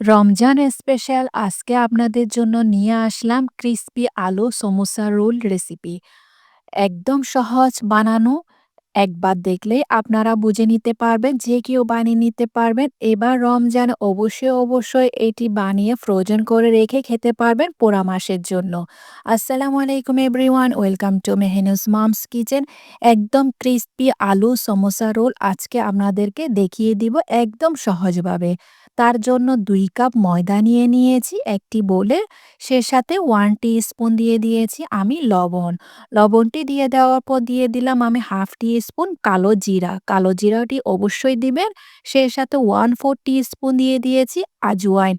Ramzan special আজকে আপনাদের জন্য নিয়ে আসলাম ক্রিসপি আলু সমোসা রোল রেসিপি। একদম সহজ বানানো। একবার দেখলেই আপনারা বুঝে নিতে পারবেন, যে কেউ বানিয়ে নিতে পারবেন। এবার রমজান অবশ্যই এটি বানিয়ে ফ্রোজেন করে রেখে খেতে পারবেন পুরা মাসের জন্য। আসসালামু আলাইকুম এভরিওয়ান, ওয়েলকাম টু মেহনুস মমস কিচেন। একদম ক্রিসপি আলু সমোসা রোল আজকে আপনাদেরকে দেখিয়ে দিব একদম সহজভাবে। তার জন্য ২ কাপ ময়দা নিয়ে নিয়েছি একটি বোলে। সে সাথে 1 টি-স্পুন দিয়ে দিয়েছি আমি লবণ। লবণটি দিয়ে দেওয়ার পর দিয়ে দিলাম আমি 1/2 টি-স্পুন কালো জিরা। কালো জিরাটি অবশ্যই দিবেন। সে সাথে 1/4 টি-স্পুন দিয়ে দিয়েছি আজওয়াইন।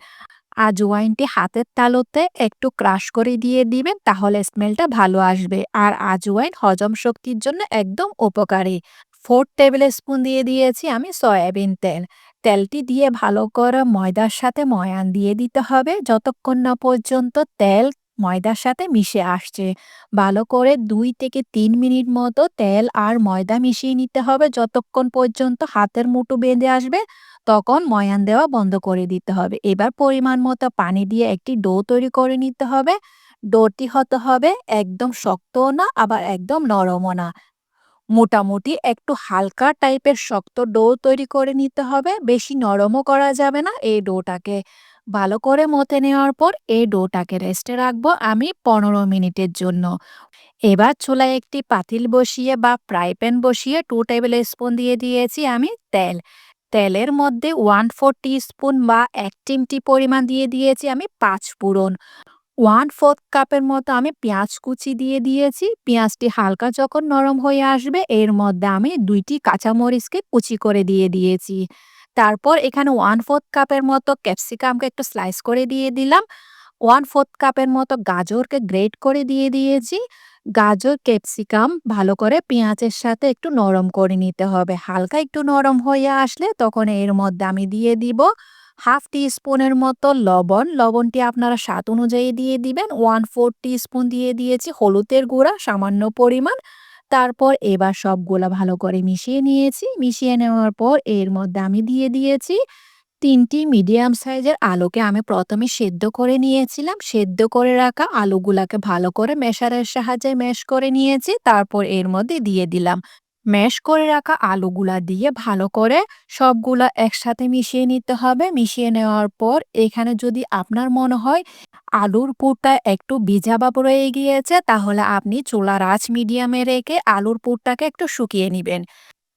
আজওয়াইনটি হাতের তালুতে একটু ক্রাশ করে দিয়ে দিবেন, তাহলে স্মেলটা ভালো আসবে। আর আজওয়াইন হজম শক্তির জন্য একদম উপকারী। 4 টেবিল স্পুন দিয়ে দিয়েছি আমি সয়াবিন তেল। তেলটি দিয়ে ভালো করে ময়দার সাথে ময়ান দিয়ে দিতে হবে যতক্ষণ না পর্যন্ত তেল ময়দার সাথে মিশে আসছে। ভালো করে ২ থেকে ৩ মিনিট মতো তেল আর ময়দা মিশিয়ে নিতে হবে যতক্ষণ পর্যন্ত হাতের মুঠো বেঁধে আসবে, তখন ময়ান দেওয়া বন্ধ করে দিতে হবে। এবার পরিমাণ মতো পানি দিয়ে একটি ডো তৈরি করে নিতে হবে। ডোটি হতে হবে একদম শক্তও না, আবার একদম নরমও না। মোটামুটি একটু হালকা টাইপের শক্ত ডো তৈরি করে নিতে হবে। বেশি নরমও করা যাবে না এই ডোটাকে। ভালো করে মথে নেওয়ার পর এই ডোটাকে রেস্টে রাখবো আমি ১৫ মিনিটের জন্য। এবার চুলায় একটি পাতিল বসিয়ে বা ফ্রাই প্যান বসিয়ে 2 টেবিল স্পুন দিয়ে দিয়েছি আমি তেল। তেলের মধ্যে 1/4 টি-স্পুন বা ১ চিমটি পরিমাণ দিয়ে দিয়েছি আমি ৫ ফোড়ন। 1/4 কাপের মতো আমি পেঁয়াজ কুচি দিয়ে দিয়েছি। পেঁয়াজটি হালকা যখন নরম হয়ে আসবে এর মধ্যে আমি ২ টি কাঁচামরিচকে কুচি করে দিয়ে দিয়েছি। তারপর এখানে 1/4 কাপের মতো ক্যাপসিকামকে একটু স্লাইস করে দিয়ে দিলাম। 1/4 কাপের মতো গাজরকে গ্রেট করে দিয়ে দিয়েছি। গাজর, ক্যাপসিকাম ভালো করে পেঁয়াজের সাথে একটু নরম করে নিতে হবে। হালকা একটু নরম হয়ে আসলে তখন এর মধ্যে আমি দিয়ে দিব 1/2 টি-স্পুনের মতো লবণ। লবণটি আপনারা স্বাদ অনুযায়ী দিয়ে দিবেন। 1/4 টি-স্পুন দিয়ে দিয়েছি হলুদের গুঁড়া সামান্য পরিমাণ। তারপর এবার সবগুলা ভালো করে মিশিয়ে নিয়েছি। মিশিয়ে নেওয়ার পর এর মধ্যে আমি দিয়ে দিয়েছি ৩ টি মিডিয়াম সাইজের আলুকে আমি ১ম এ সেদ্ধ করে নিয়েছিলাম। সেদ্ধ করে রাখা আলুগুলাকে ভালো করে ম্যাশারের সাহায্যে ম্যাশ করে নিয়েছি। তারপর এর মধ্যে দিয়ে দিলাম। ম্যাশ করে রাখা আলুগুলা দিয়ে ভালো করে সবগুলা একসাথে মিশিয়ে নিতে হবে। মিশিয়ে নেওয়ার পর এখানে যদি আপনার মনে হয় আলুর পুরটা একটু ভিজা ভাব রয়ে গিয়েছে, তাহলে আপনি চুলার আঁচ মিডিয়ামে রেখে আলুর পুরটাকে একটু শুকিয়ে নিবেন।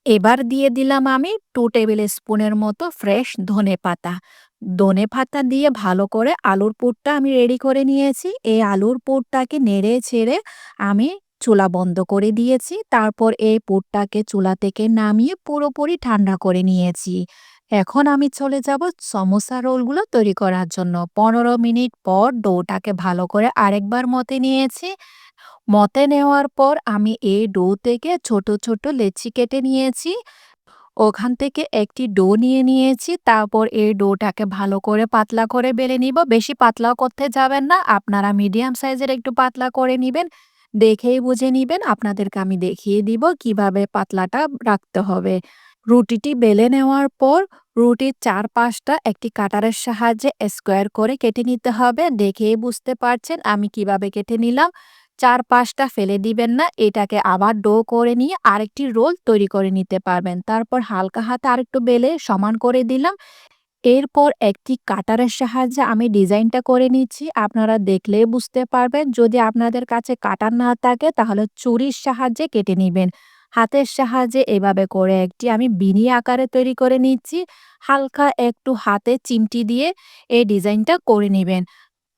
এবার দিয়ে দিলাম আমি 2 টেবিল স্পুনের মতো ফ্রেশ ধনেপাতা। ধনেপাতা দিয়ে ভালো করে আলুর পুরটা আমি রেডি করে নিয়েছি। এই আলুর পুরটাকে নেড়ে ছেড়ে আমি চুলা বন্ধ করে দিয়েছি। তারপর এই পুরটাকে চুলা থেকে নামিয়ে পুরোপুরি ঠান্ডা করে নিয়েছি। এখন আমি চলে যাব সমোসা রোলগুলো তৈরি করার জন্য। ১৫ মিনিট পর ডোটাকে ভালো করে আরেকবার মথে নিয়েছি। মথে নেওয়ার পর আমি এই ডো থেকে ছোট ছোট লেচি কেটে নিয়েছি। ওখান থেকে একটি ডো নিয়ে নিয়েছি। তারপর এই ডোটাকে ভালো করে পাতলা করে বেলে নিব। বেশি পাতলাও করতে যাবেন না। আপনারা মিডিয়াম সাইজের একটু পাতলা করে নিবেন। দেখেই বুঝে নিবেন। আপনাদেরকে আমি দেখিয়ে দিব কিভাবে পাতলাটা রাখতে হবে। রুটিটি বেলে নেওয়ার পর রুটির চারপাশটা একটি কাটারের সাহায্যে স্কোয়ার করে কেটে নিতে হবে। দেখেই বুঝতে পারছেন আমি কিভাবে কেটে নিলাম। চারপাশটা ফেলে দিবেন না। এটাকে আবার ডো করে নিয়ে আরেকটি রোল তৈরি করে নিতে পারবেন। তারপর হালকা হাতে আরেকটু বেলে সমান করে দিলাম। এরপর একটি কাটারের সাহায্যে আমি ডিজাইনটা করে নিচ্ছি। আপনারা দেখলেই বুঝতে পারবেন। যদি আপনাদের কাছে কাটার না থাকে তাহলে ছুরির সাহায্যে কেটে নিবেন। হাতের সাহায্যে এভাবে করে একটি আমি বিনি আকারে তৈরি করে নিচ্ছি। হালকা একটু হাতে চিমটি দিয়ে এই ডিজাইনটা করে নিবেন।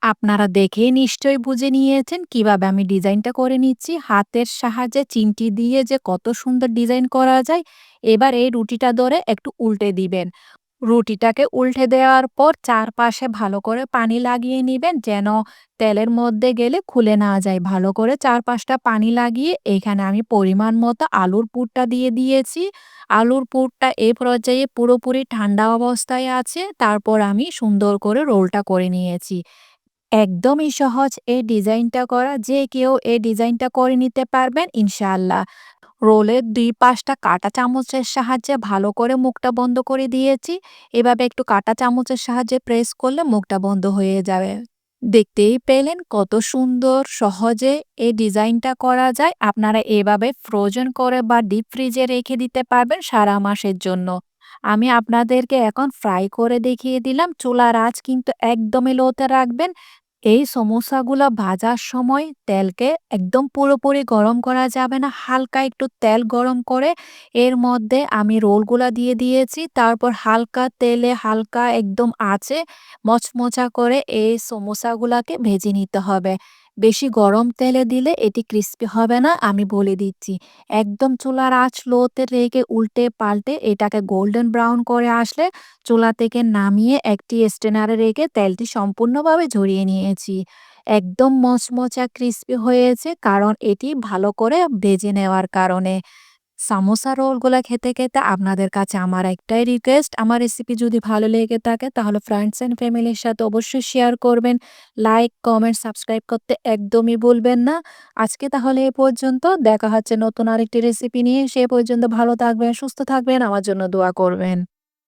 আপনারা দেখেই নিশ্চয়ই বুঝে নিয়েছেন কিভাবে আমি ডিজাইনটা করে নিচ্ছি। হাতের সাহায্যে চিমটি দিয়ে যে কত সুন্দর ডিজাইন করা যায়। এবার এই রুটিটা ধরে একটু উল্টে দিবেন। রুটিটাকে উল্টে দেওয়ার পর চারপাশে ভালো করে পানি লাগিয়ে নিবেন, যেন তেলের মধ্যে গেলে খুলে না যায়। ভালো করে চারপাশটা পানি লাগিয়ে এখানে আমি পরিমাণ মতো আলুর পুরটা দিয়ে দিয়েছি। আলুর পুরটা এ পর্যায়ে পুরোপুরি ঠান্ডা অবস্থায় আছে। তারপর আমি সুন্দর করে রোলটা করে নিয়েছি। একদমই সহজ এই ডিজাইনটা করা। যে কেউ এই ডিজাইনটা করে নিতে পারবেন ইনশাআল্লাহ। রোলের ২ পাশটা কাঁটা চামচের সাহায্যে ভালো করে মুখটা বন্ধ করে দিয়েছি। এভাবে একটু কাঁটা চামচের সাহায্যে প্রেস করলে মুখটা বন্ধ হয়ে যাবে। দেখতেই পেলেন কত সুন্দর সহজে এই ডিজাইনটা করা যায়। আপনারা এভাবে ফ্রোজেন করে বা ডিপ ফ্রিজে রেখে দিতে পারবেন সারা মাসের জন্য। আমি আপনাদেরকে এখন ফ্রাই করে দেখিয়ে দিলাম। চুলার আঁচ কিন্তু একদমই লোতে রাখবেন। এই সমোসাগুলা ভাজার সময় তেলকে একদম পুরোপুরি গরম করা যাবে না। হালকা একটু তেল গরম করে এর মধ্যে আমি রোলগুলা দিয়ে দিয়েছি। তারপর হালকা তেলে হালকা একদম আঁচে মচমচা করে এই সমোসাগুলাকে ভেজে নিতে হবে। বেশি গরম তেলে দিলে এটি ক্রিস্পি হবে না, আমি বলে দিচ্ছি। একদম চুলার আঁচ লোতে রেখে উল্টে পাল্টে এটাকে গোল্ডেন ব্রাউন করে আসলে চুলা থেকে নামিয়ে একটি স্ট্রেনারে রেখে তেলটি সম্পূর্ণভাবে ঝরিয়ে নিয়েছি। একদম মচমচা ক্রিস্পি হয়েছে কারণ এটি ভালো করে ভেজে নেওয়ার কারণে। সামোসা রোলগুলা খেতে, খেতে আপনাদের কাছে আমার একটাই রিকোয়েস্ট, আমার রেসিপি যদি ভালো লেগে থাকে তাহলে ফ্রেন্ডস অ্যান্ড ফ্যামিলির সাথে অবশ্যই শেয়ার করবেন। লাইক, কমেন্ট, সাবস্ক্রাইব করতে একদমই ভুলবেন না। আজকে তাহলে এ পর্যন্ত। দেখা হচ্ছে নতুন আরেকটি রেসিপি নিয়ে। সে পর্যন্ত ভালো থাকবেন, সুস্থ থাকবেন, আমার জন্য দোয়া করবেন।